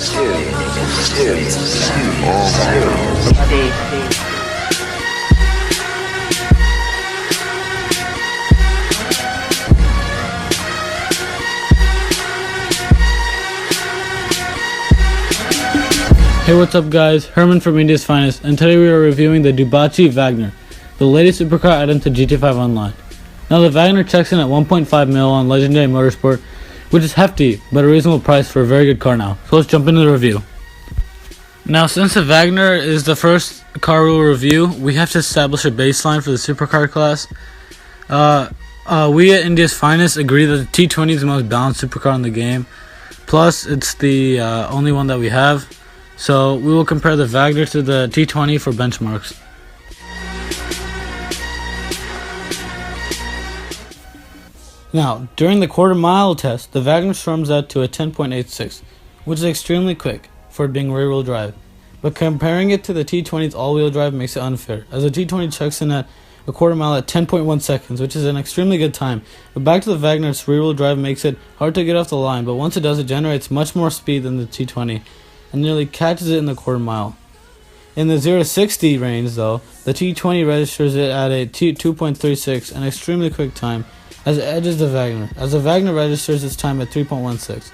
Hey, what's up guys, Herman from India's Finest, and today we are reviewing the Dewbauchee Vagner, the latest supercar add-in to GT5 Online. Now the Vagner checks in at 1.5 mil on Legendary Motorsport, which is hefty, but a reasonable price for a very good car now. So let's jump into the review. Now since the Vagner is the first car we'll review, we have to establish a baseline for the supercar class. We at India's Finest agree that the T20 is the most balanced supercar in the game, plus it's the only one that we have. So we will compare the Vagner to the T20 for benchmarks. Now, during the quarter mile test, the Vagner storms out to a 10.86, which is extremely quick for it being rear-wheel drive. But comparing it to the T20's all-wheel drive makes it unfair, as the T20 checks in at a quarter mile at 10.1 seconds, which is an extremely good time. But back to the Vagner, its rear-wheel drive makes it hard to get off the line, but once it does, it generates much more speed than the T20. And nearly catches it in the quarter mile. In the 0 to 60 range though, the T20 registers it at a 2.36, an extremely quick time, as it edges the Vagner, as the Vagner registers its time at 3.16.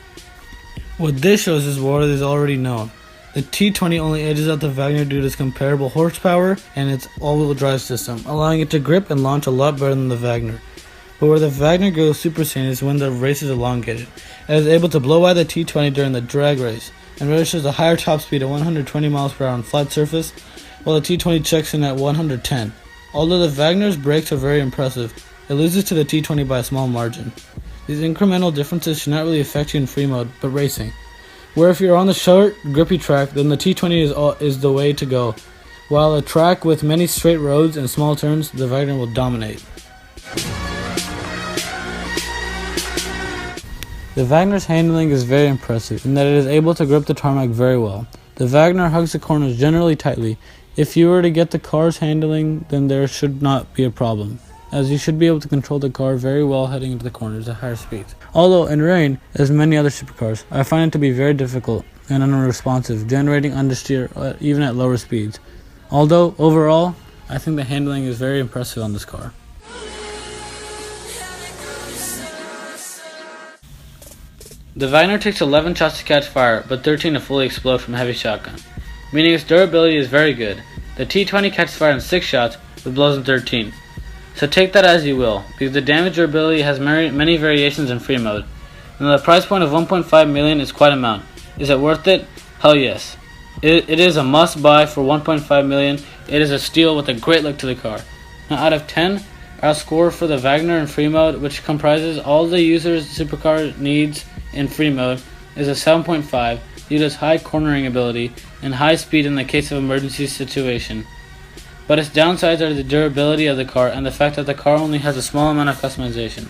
What this shows is what is already known. The T20 only edges out the Vagner due to its comparable horsepower and its all-wheel drive system, allowing it to grip and launch a lot better than the Vagner. But where the Vagner goes super sane is when the race is elongated. It is able to blow by the T20 during the drag race, and registers a higher top speed at 120 miles per hour on flat surface, while the T20 checks in at 110. Although the Vagner's brakes are very impressive, it loses to the T20 by a small margin. These incremental differences should not really affect you in free mode, but racing, where if you're on the short, grippy track, then the T20 is the way to go, while a track with many straight roads and small turns, the Vagner will dominate. The Vagner's handling is very impressive in that it is able to grip the tarmac very well. The Vagner hugs the corners generally tightly. If you were to get the car's handling, then there should not be a problem, as you should be able to control the car very well heading into the corners at higher speeds. Although in rain, as many other supercars, I find it to be very difficult and unresponsive, generating understeer even at lower speeds. Although overall, I think the handling is very impressive on this car. The Vagner takes 11 shots to catch fire, but 13 to fully explode from a heavy shotgun, meaning its durability is very good. The T20 catches fire in 6 shots, but blows in 13. So take that as you will, because the damage durability has many variations in free mode. And the price point of 1.5 million is quite an amount. Is it worth it? Hell yes. It is a must buy for 1.5 million. It is a steal with a great look to the car. Now out of 10, our score for the Vagner in free mode, which comprises all the user's supercar needs in free mode, is a 7.5 due to its high cornering ability and high speed in the case of emergency situation. But its downsides are the durability of the car and the fact that the car only has a small amount of customization.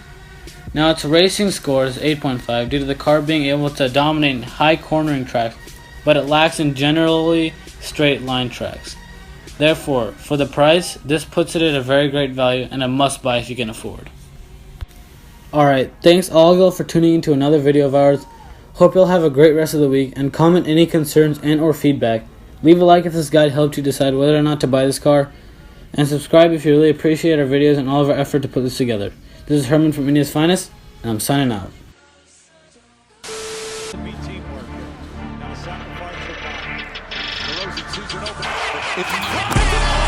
Now its racing score is 8.5 due to the car being able to dominate in high cornering tracks, but it lacks in generally straight line tracks. Therefore, for the price, this puts it at a very great value and a must buy if you can afford. Alright, thanks all of y'all for tuning in to another video of ours. Hope y'all have a great rest of the week, and comment any concerns and or feedback. Leave a like if this guide helped you decide whether or not to buy this car, and subscribe if you really appreciate our videos and all of our effort to put this together. This is Herman from India's Finest, and I'm signing out. If